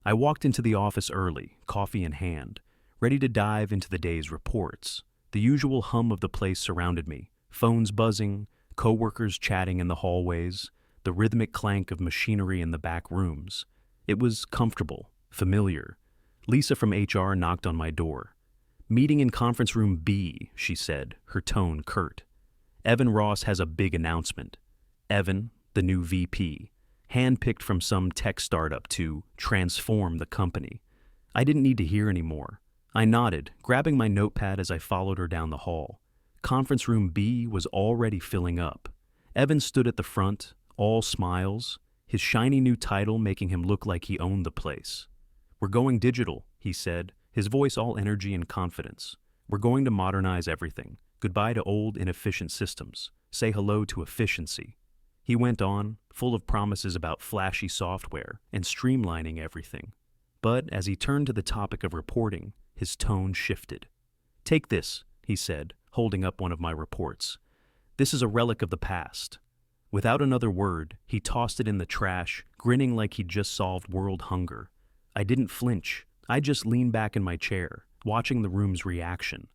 I walked into the office early, coffee in hand, ready to dive into the day's reports. The usual hum of the place surrounded me, phones buzzing, coworkers chatting in the hallways, the rhythmic clank of machinery in the back rooms. It was comfortable, familiar. Lisa from HR knocked on my door. "Meeting in conference room B," she said, her tone curt. "Evan Ross has a big announcement." Evan, the new VP, handpicked from some tech startup to transform the company. I didn't need to hear any more. I nodded, grabbing my notepad as I followed her down the hall. Conference room B was already filling up. Evan stood at the front, all smiles, his shiny new title making him look like he owned the place. "We're going digital," he said, his voice all energy and confidence. "We're going to modernize everything. Goodbye to old, inefficient systems. Say hello to efficiency." He went on, full of promises about flashy software and streamlining everything. But as he turned to the topic of reporting, his tone shifted. "Take this," he said, holding up one of my reports. "This is a relic of the past." Without another word, he tossed it in the trash, grinning like he'd just solved world hunger. I didn't flinch. I just leaned back in my chair, watching the room's reaction.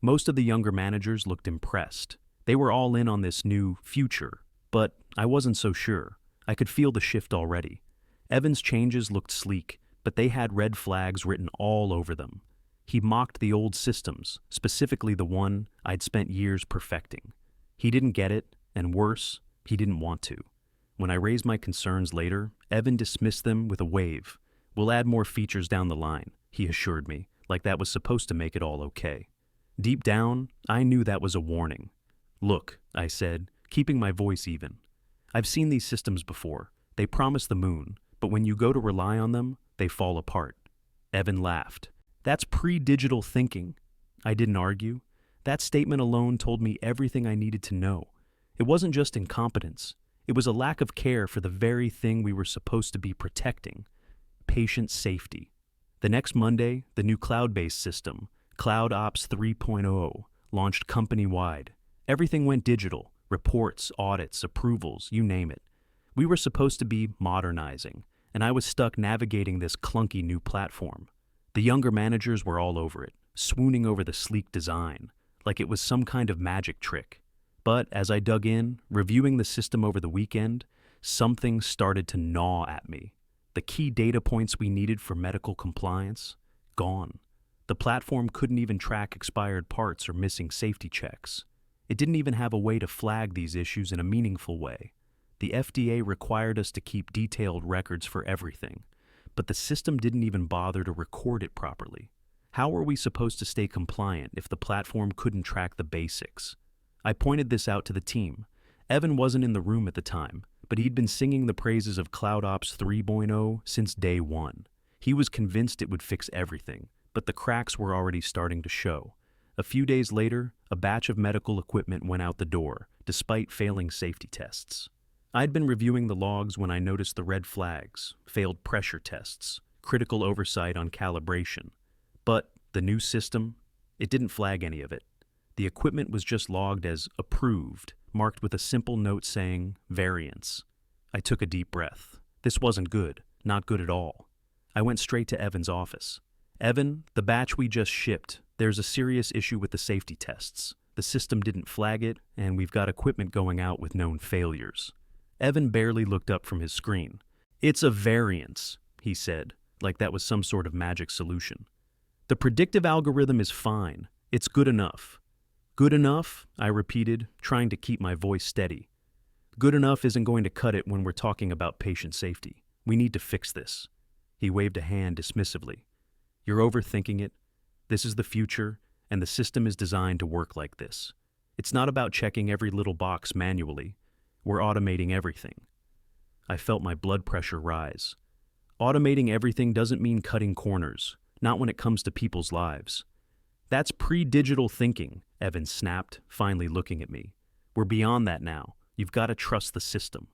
Most of the younger managers looked impressed. They were all in on this new future, but I wasn't so sure. I could feel the shift already. Evan's changes looked sleek, but they had red flags written all over them. He mocked the old systems, specifically the one I'd spent years perfecting. He didn't get it, and worse, he didn't want to. When I raised my concerns later, Evan dismissed them with a wave. "We'll add more features down the line," he assured me, like that was supposed to make it all okay. Deep down, I knew that was a warning. "Look," I said, keeping my voice even. "I've seen these systems before. They promise the moon, but when you go to rely on them, they fall apart." Evan laughed. "That's pre-digital thinking." I didn't argue. That statement alone told me everything I needed to know. It wasn't just incompetence. It was a lack of care for the very thing we were supposed to be protecting: patient safety. The next Monday, the new cloud-based system, Cloud Ops 3.0, launched company-wide. Everything went digital: reports, audits, approvals, you name it. We were supposed to be modernizing, and I was stuck navigating this clunky new platform. The younger managers were all over it, swooning over the sleek design, like it was some kind of magic trick. But as I dug in, reviewing the system over the weekend, something started to gnaw at me. The key data points we needed for medical compliance, gone. The platform couldn't even track expired parts or missing safety checks. It didn't even have a way to flag these issues in a meaningful way. The FDA required us to keep detailed records for everything, but the system didn't even bother to record it properly. How were we supposed to stay compliant if the platform couldn't track the basics? I pointed this out to the team. Evan wasn't in the room at the time, but he'd been singing the praises of Cloud Ops 3.0 since day one. He was convinced it would fix everything, but the cracks were already starting to show. A few days later, a batch of medical equipment went out the door, despite failing safety tests. I'd been reviewing the logs when I noticed the red flags, failed pressure tests, critical oversight on calibration. But the new system, it didn't flag any of it. The equipment was just logged as approved, marked with a simple note saying variance. I took a deep breath. This wasn't good, not good at all. I went straight to Evan's office. "Evan, the batch we just shipped, there's a serious issue with the safety tests. The system didn't flag it, and we've got equipment going out with known failures." Evan barely looked up from his screen. "It's a variance," he said, like that was some sort of magic solution. "The predictive algorithm is fine. It's good enough." "Good enough?" I repeated, trying to keep my voice steady. "Good enough isn't going to cut it when we're talking about patient safety. We need to fix this." He waved a hand dismissively. "You're overthinking it. This is the future, and the system is designed to work like this. It's not about checking every little box manually. We're automating everything." I felt my blood pressure rise. Automating everything doesn't mean cutting corners, not when it comes to people's lives. "That's pre-digital thinking," Evan snapped, finally looking at me. "We're beyond that now. You've got to trust the system."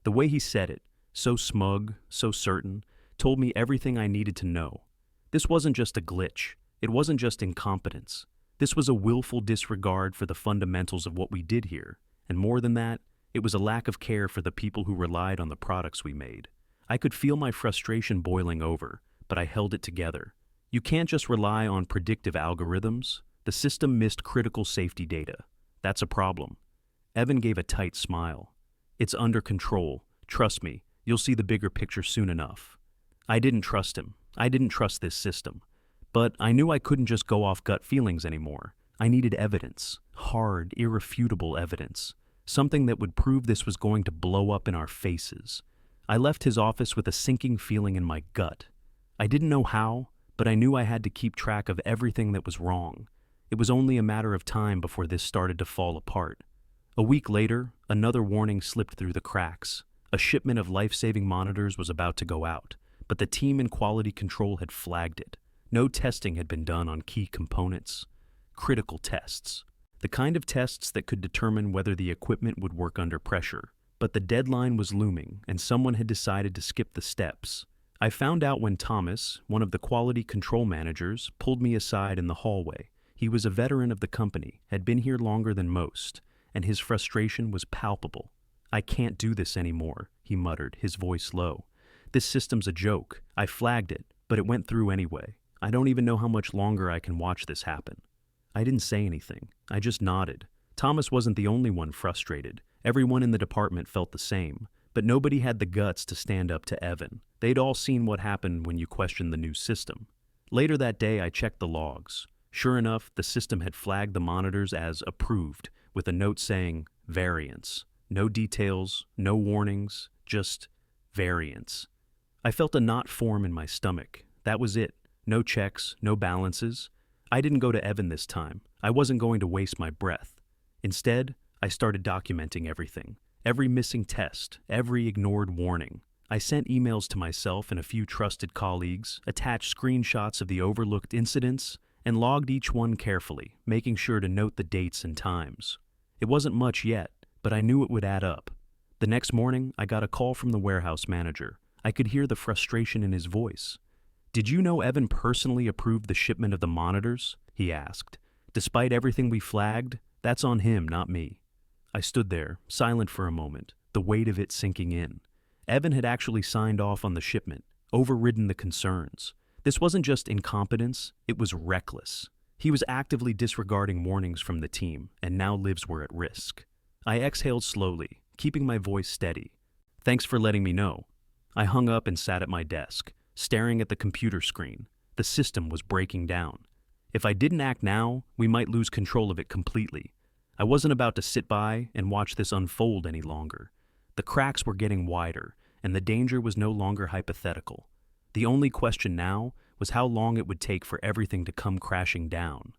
The way he said it, so smug, so certain, told me everything I needed to know. This wasn't just a glitch. It wasn't just incompetence. This was a willful disregard for the fundamentals of what we did here. And more than that, it was a lack of care for the people who relied on the products we made. I could feel my frustration boiling over, but I held it together. You can't just rely on predictive algorithms. The system missed critical safety data. That's a problem. Evan gave a tight smile. It's under control. Trust me, you'll see the bigger picture soon enough. I didn't trust him. I didn't trust this system. But I knew I couldn't just go off gut feelings anymore. I needed evidence. Hard, irrefutable evidence. Something that would prove this was going to blow up in our faces. I left his office with a sinking feeling in my gut. I didn't know how, but I knew I had to keep track of everything that was wrong. It was only a matter of time before this started to fall apart. A week later, another warning slipped through the cracks. A shipment of life-saving monitors was about to go out, but the team in quality control had flagged it. No testing had been done on key components. Critical tests. The kind of tests that could determine whether the equipment would work under pressure. But the deadline was looming, and someone had decided to skip the steps. I found out when Thomas, one of the quality control managers, pulled me aside in the hallway. He was a veteran of the company, had been here longer than most, and his frustration was palpable. "I can't do this anymore," he muttered, his voice low. "This system's a joke. I flagged it, but it went through anyway. I don't even know how much longer I can watch this happen." I didn't say anything. I just nodded. Thomas wasn't the only one frustrated. Everyone in the department felt the same, but nobody had the guts to stand up to Evan. They'd all seen what happened when you questioned the new system. Later that day, I checked the logs. Sure enough, the system had flagged the monitors as approved, with a note saying, variance. No details, no warnings, just variance. I felt a knot form in my stomach. That was it. No checks, no balances. I didn't go to Evan this time. I wasn't going to waste my breath. Instead, I started documenting everything. Every missing test, every ignored warning. I sent emails to myself and a few trusted colleagues, attached screenshots of the overlooked incidents, and logged each one carefully, making sure to note the dates and times. It wasn't much yet, but I knew it would add up. The next morning, I got a call from the warehouse manager. I could hear the frustration in his voice. "Did you know Evan personally approved the shipment of the monitors?" he asked. "Despite everything we flagged, that's on him, not me." I stood there, silent for a moment, the weight of it sinking in. Evan had actually signed off on the shipment, overridden the concerns. This wasn't just incompetence, it was reckless. He was actively disregarding warnings from the team, and now lives were at risk. I exhaled slowly, keeping my voice steady. "Thanks for letting me know." I hung up and sat at my desk, staring at the computer screen. The system was breaking down. If I didn't act now, we might lose control of it completely. I wasn't about to sit by and watch this unfold any longer. The cracks were getting wider, and the danger was no longer hypothetical. The only question now was how long it would take for everything to come crashing down.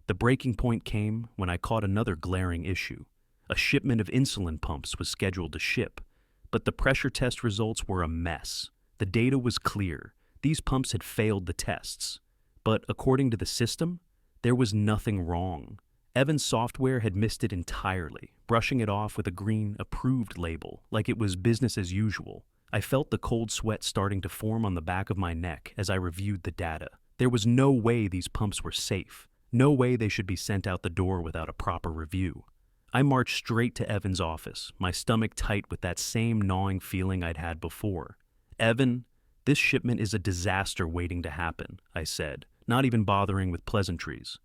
The breaking point came when I caught another glaring issue. A shipment of insulin pumps was scheduled to ship, but the pressure test results were a mess. The data was clear. These pumps had failed the tests. But according to the system, there was nothing wrong. Evan's software had missed it entirely, brushing it off with a green approved label, like it was business as usual. I felt the cold sweat starting to form on the back of my neck as I reviewed the data. There was no way these pumps were safe. No way they should be sent out the door without a proper review. I marched straight to Evan's office, my stomach tight with that same gnawing feeling I'd had before. "Evan, this shipment is a disaster waiting to happen," I said, not even bothering with pleasantries.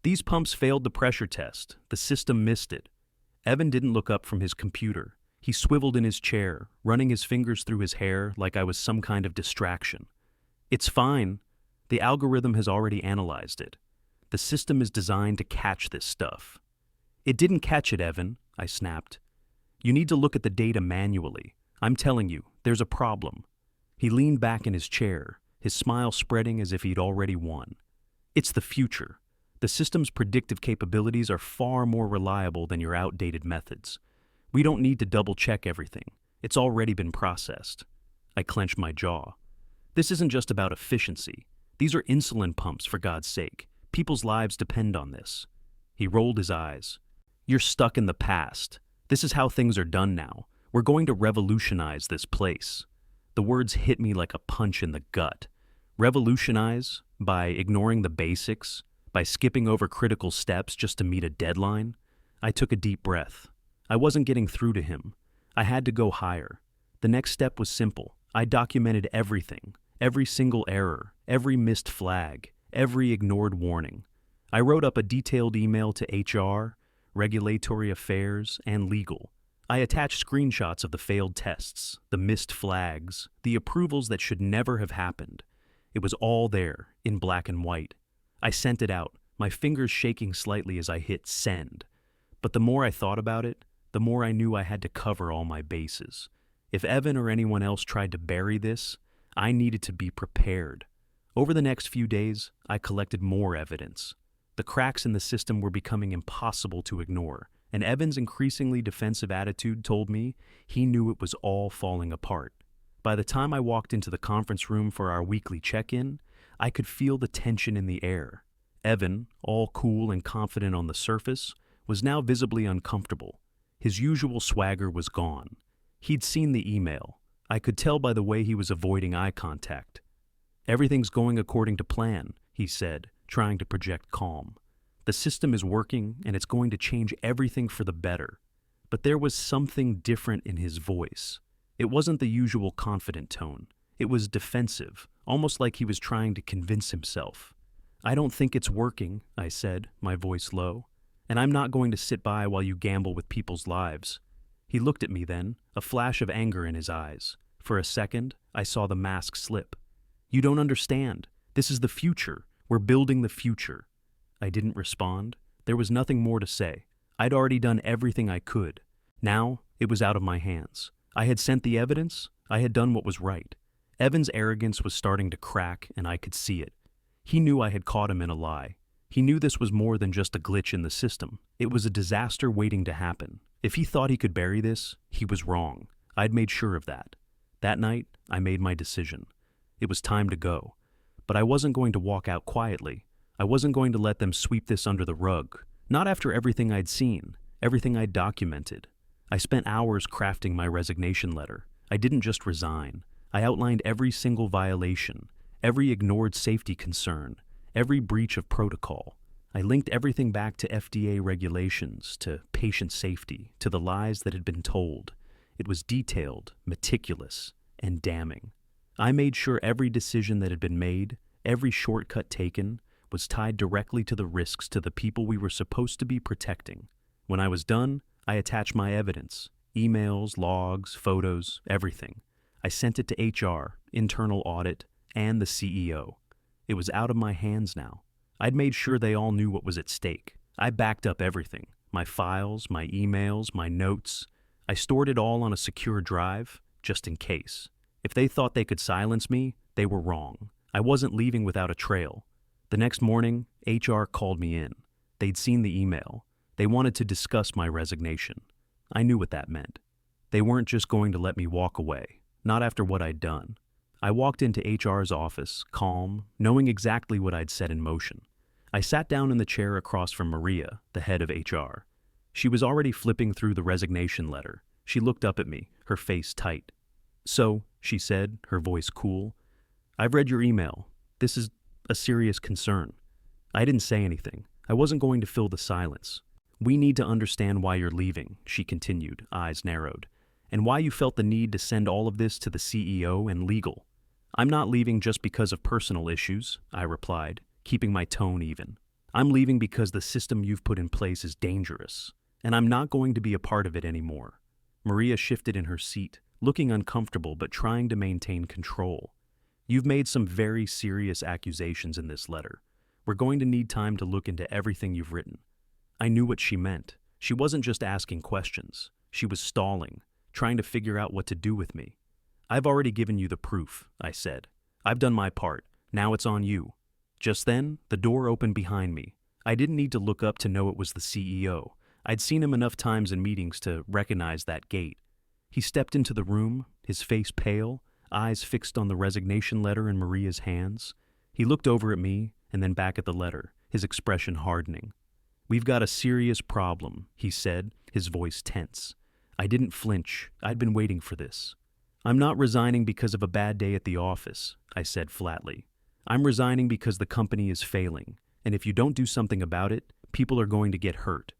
"These pumps failed the pressure test. The system missed it." Evan didn't look up from his computer. He swiveled in his chair, running his fingers through his hair like I was some kind of distraction. "It's fine. The algorithm has already analyzed it. The system is designed to catch this stuff." "It didn't catch it, Evan," I snapped. "You need to look at the data manually. I'm telling you, there's a problem." He leaned back in his chair, his smile spreading as if he'd already won. "It's the future. The system's predictive capabilities are far more reliable than your outdated methods. We don't need to double-check everything. It's already been processed." I clenched my jaw. "This isn't just about efficiency. These are insulin pumps, for God's sake. People's lives depend on this." He rolled his eyes. "You're stuck in the past. This is how things are done now. We're going to revolutionize this place." The words hit me like a punch in the gut. Revolutionize? By ignoring the basics? By skipping over critical steps just to meet a deadline? I took a deep breath. I wasn't getting through to him. I had to go higher. The next step was simple. I documented everything. Every single error, every missed flag, every ignored warning. I wrote up a detailed email to HR, regulatory affairs, and legal. I attached screenshots of the failed tests, the missed flags, the approvals that should never have happened. It was all there, in black and white. I sent it out, my fingers shaking slightly as I hit send. But the more I thought about it, the more I knew I had to cover all my bases. If Evan or anyone else tried to bury this, I needed to be prepared. Over the next few days, I collected more evidence. The cracks in the system were becoming impossible to ignore, and Evan's increasingly defensive attitude told me he knew it was all falling apart. By the time I walked into the conference room for our weekly check-in, I could feel the tension in the air. Evan, all cool and confident on the surface, was now visibly uncomfortable. His usual swagger was gone. He'd seen the email. I could tell by the way he was avoiding eye contact. "Everything's going according to plan," he said, trying to project calm. "The system is working, and it's going to change everything for the better." But there was something different in his voice. It wasn't the usual confident tone. It was defensive, almost like he was trying to convince himself. "I don't think it's working," I said, my voice low. "And I'm not going to sit by while you gamble with people's lives." He looked at me then, a flash of anger in his eyes. For a second, I saw the mask slip. "You don't understand. This is the future. We're building the future." I didn't respond. There was nothing more to say. I'd already done everything I could. Now, it was out of my hands. I had sent the evidence. I had done what was right. Evan's arrogance was starting to crack, and I could see it. He knew I had caught him in a lie. He knew this was more than just a glitch in the system. It was a disaster waiting to happen. If he thought he could bury this, he was wrong. I'd made sure of that. That night, I made my decision. It was time to go. But I wasn't going to walk out quietly. I wasn't going to let them sweep this under the rug. Not after everything I'd seen, everything I'd documented. I spent hours crafting my resignation letter. I didn't just resign. I outlined every single violation, every ignored safety concern, every breach of protocol. I linked everything back to FDA regulations, to patient safety, to the lies that had been told. It was detailed, meticulous, and damning. I made sure every decision that had been made, every shortcut taken, was tied directly to the risks to the people we were supposed to be protecting. When I was done, I attached my evidence, emails, logs, photos, everything. I sent it to HR, internal audit, and the CEO. It was out of my hands now. I'd made sure they all knew what was at stake. I backed up everything, my files, my emails, my notes. I stored it all on a secure drive, just in case. If they thought they could silence me, they were wrong. I wasn't leaving without a trail. The next morning, HR called me in. They'd seen the email. They wanted to discuss my resignation. I knew what that meant. They weren't just going to let me walk away, not after what I'd done. I walked into HR's office, calm, knowing exactly what I'd set in motion. I sat down in the chair across from Maria, the head of HR. She was already flipping through the resignation letter. She looked up at me, her face tight. "So," she said, her voice cool, "I've read your email. This is a serious concern." I didn't say anything. I wasn't going to fill the silence. "We need to understand why you're leaving," she continued, eyes narrowed, "and why you felt the need to send all of this to the CEO and legal." "I'm not leaving just because of personal issues," I replied, keeping my tone even. "I'm leaving because the system you've put in place is dangerous, and I'm not going to be a part of it anymore." Maria shifted in her seat, looking uncomfortable but trying to maintain control. "You've made some very serious accusations in this letter. We're going to need time to look into everything you've written." I knew what she meant. She wasn't just asking questions. She was stalling, trying to figure out what to do with me. "I've already given you the proof," I said. "I've done my part. Now it's on you." Just then, the door opened behind me. I didn't need to look up to know it was the CEO. I'd seen him enough times in meetings to recognize that gait. He stepped into the room, his face pale, eyes fixed on the resignation letter in Maria's hands. He looked over at me and then back at the letter, his expression hardening. "We've got a serious problem," he said, his voice tense. I didn't flinch. I'd been waiting for this. "I'm not resigning because of a bad day at the office," I said flatly. "I'm resigning because the company is failing, and if you don't do something about it, people are going to get hurt."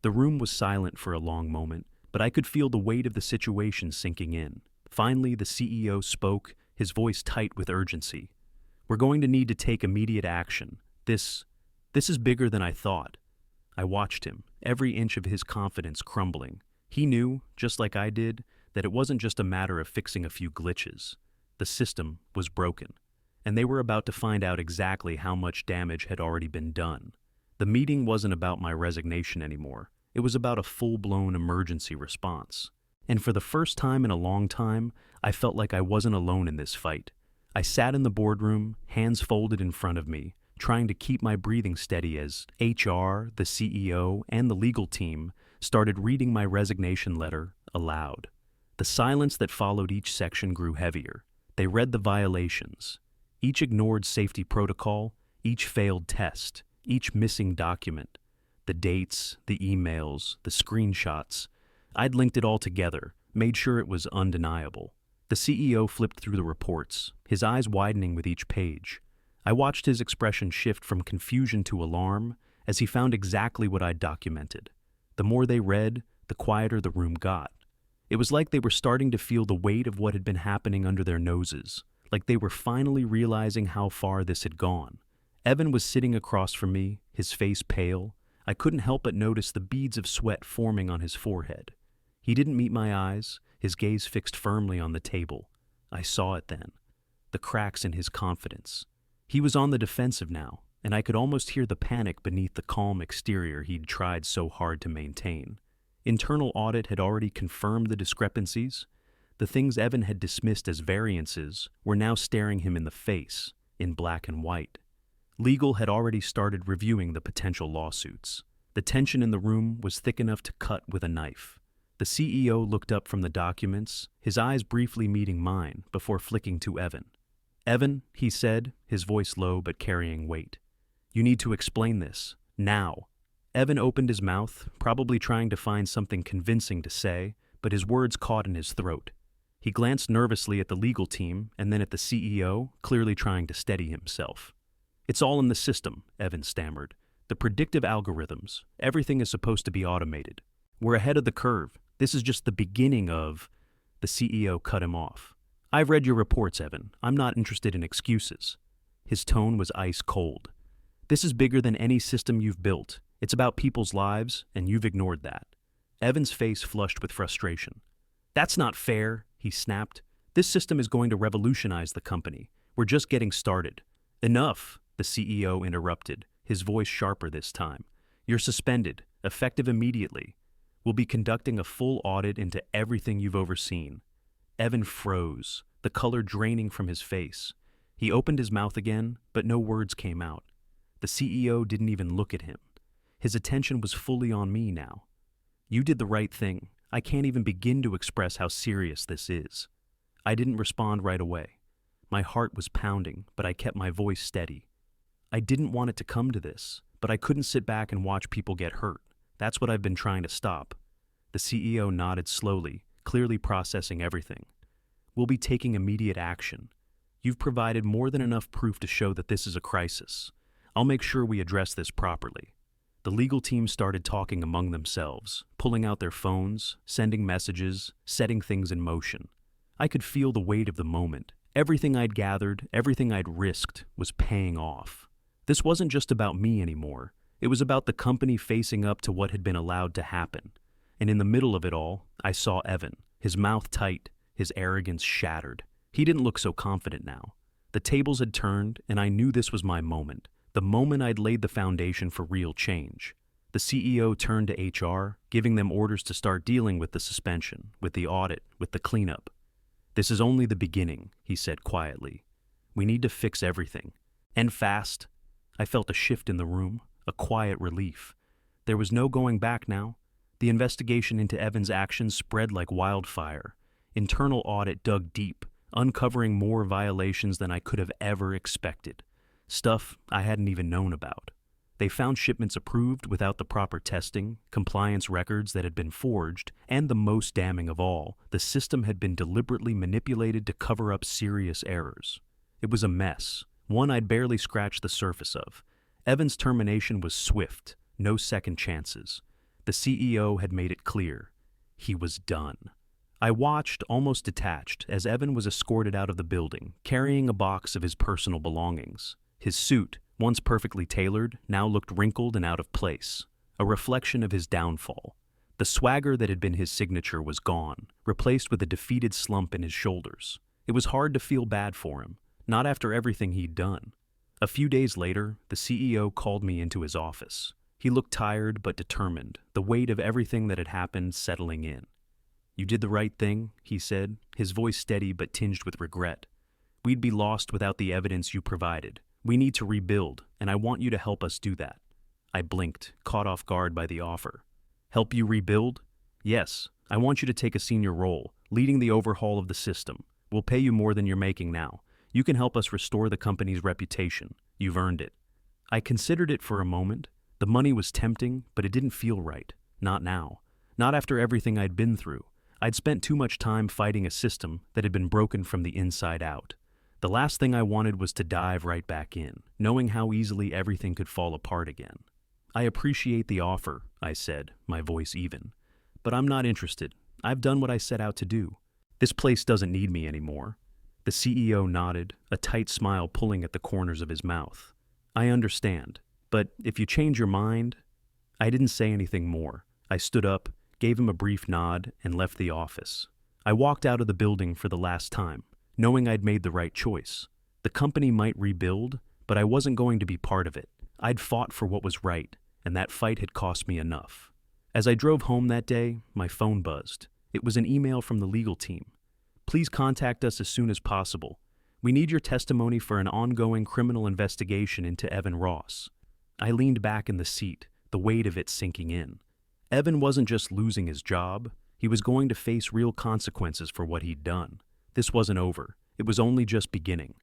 The room was silent for a long moment, but I could feel the weight of the situation sinking in. Finally, the CEO spoke, his voice tight with urgency. "We're going to need to take immediate action. This is bigger than I thought." I watched him, every inch of his confidence crumbling. He knew, just like I did, that it wasn't just a matter of fixing a few glitches. The system was broken, and they were about to find out exactly how much damage had already been done. The meeting wasn't about my resignation anymore. It was about a full-blown emergency response. And for the first time in a long time, I felt like I wasn't alone in this fight. I sat in the boardroom, hands folded in front of me, trying to keep my breathing steady as HR, the CEO, and the legal team started reading my resignation letter aloud. The silence that followed each section grew heavier. They read the violations. Each ignored safety protocol, each failed test, each missing document. The dates, the emails, the screenshots. I'd linked it all together, made sure it was undeniable. The CEO flipped through the reports, his eyes widening with each page. I watched his expression shift from confusion to alarm as he found exactly what I'd documented. The more they read, the quieter the room got. It was like they were starting to feel the weight of what had been happening under their noses, like they were finally realizing how far this had gone. Evan was sitting across from me, his face pale. I couldn't help but notice the beads of sweat forming on his forehead. He didn't meet my eyes, his gaze fixed firmly on the table. I saw it then, the cracks in his confidence. He was on the defensive now, and I could almost hear the panic beneath the calm exterior he'd tried so hard to maintain. Internal audit had already confirmed the discrepancies. The things Evan had dismissed as variances were now staring him in the face, in black and white. Legal had already started reviewing the potential lawsuits. The tension in the room was thick enough to cut with a knife. The CEO looked up from the documents, his eyes briefly meeting mine before flicking to Evan. "Evan," he said, his voice low but carrying weight. "You need to explain this, now." Evan opened his mouth, probably trying to find something convincing to say, but his words caught in his throat. He glanced nervously at the legal team and then at the CEO, clearly trying to steady himself. "It's all in the system," Evan stammered. "The predictive algorithms. Everything is supposed to be automated. We're ahead of the curve. This is just the beginning of—" The CEO cut him off. "I've read your reports, Evan. I'm not interested in excuses." His tone was ice cold. "This is bigger than any system you've built. It's about people's lives, and you've ignored that." Evan's face flushed with frustration. "That's not fair," he snapped. "This system is going to revolutionize the company. We're just getting started." "Enough," the CEO interrupted, his voice sharper this time. "You're suspended, effective immediately. We'll be conducting a full audit into everything you've overseen." Evan froze, the color draining from his face. He opened his mouth again, but no words came out. The CEO didn't even look at him. His attention was fully on me now. "You did the right thing. I can't even begin to express how serious this is." I didn't respond right away. My heart was pounding, but I kept my voice steady. I didn't want it to come to this, but I couldn't sit back and watch people get hurt. That's what I've been trying to stop. The CEO nodded slowly, clearly processing everything. "We'll be taking immediate action. You've provided more than enough proof to show that this is a crisis. I'll make sure we address this properly." The legal team started talking among themselves, pulling out their phones, sending messages, setting things in motion. I could feel the weight of the moment. Everything I'd gathered, everything I'd risked, was paying off. This wasn't just about me anymore. It was about the company facing up to what had been allowed to happen. And in the middle of it all, I saw Evan, his mouth tight, his arrogance shattered. He didn't look so confident now. The tables had turned, and I knew this was my moment. The moment I'd laid the foundation for real change. The CEO turned to HR, giving them orders to start dealing with the suspension, with the audit, with the cleanup. "This is only the beginning," he said quietly. "We need to fix everything. And fast." I felt a shift in the room, a quiet relief. There was no going back now. The investigation into Evan's actions spread like wildfire. Internal audit dug deep, uncovering more violations than I could have ever expected. Stuff I hadn't even known about. They found shipments approved without the proper testing, compliance records that had been forged, and the most damning of all, the system had been deliberately manipulated to cover up serious errors. It was a mess, one I'd barely scratched the surface of. Evan's termination was swift, no second chances. The CEO had made it clear. He was done. I watched, almost detached, as Evan was escorted out of the building, carrying a box of his personal belongings. His suit, once perfectly tailored, now looked wrinkled and out of place, a reflection of his downfall. The swagger that had been his signature was gone, replaced with a defeated slump in his shoulders. It was hard to feel bad for him, not after everything he'd done. A few days later, the CEO called me into his office. He looked tired but determined, the weight of everything that had happened settling in. "You did the right thing," he said, his voice steady but tinged with regret. "We'd be lost without the evidence you provided. We need to rebuild, and I want you to help us do that." I blinked, caught off guard by the offer. "Help you rebuild?" "Yes, I want you to take a senior role, leading the overhaul of the system. We'll pay you more than you're making now. You can help us restore the company's reputation. You've earned it." I considered it for a moment. The money was tempting, but it didn't feel right. Not now. Not after everything I'd been through. I'd spent too much time fighting a system that had been broken from the inside out. The last thing I wanted was to dive right back in, knowing how easily everything could fall apart again. "I appreciate the offer," I said, my voice even. "But I'm not interested. I've done what I set out to do. This place doesn't need me anymore." The CEO nodded, a tight smile pulling at the corners of his mouth. "I understand, but if you change your mind—" I didn't say anything more. I stood up, gave him a brief nod, and left the office. I walked out of the building for the last time, knowing I'd made the right choice. The company might rebuild, but I wasn't going to be part of it. I'd fought for what was right, and that fight had cost me enough. As I drove home that day, my phone buzzed. It was an email from the legal team. "Please contact us as soon as possible. We need your testimony for an ongoing criminal investigation into Evan Ross." I leaned back in the seat, the weight of it sinking in. Evan wasn't just losing his job, he was going to face real consequences for what he'd done. This wasn't over. It was only just beginning.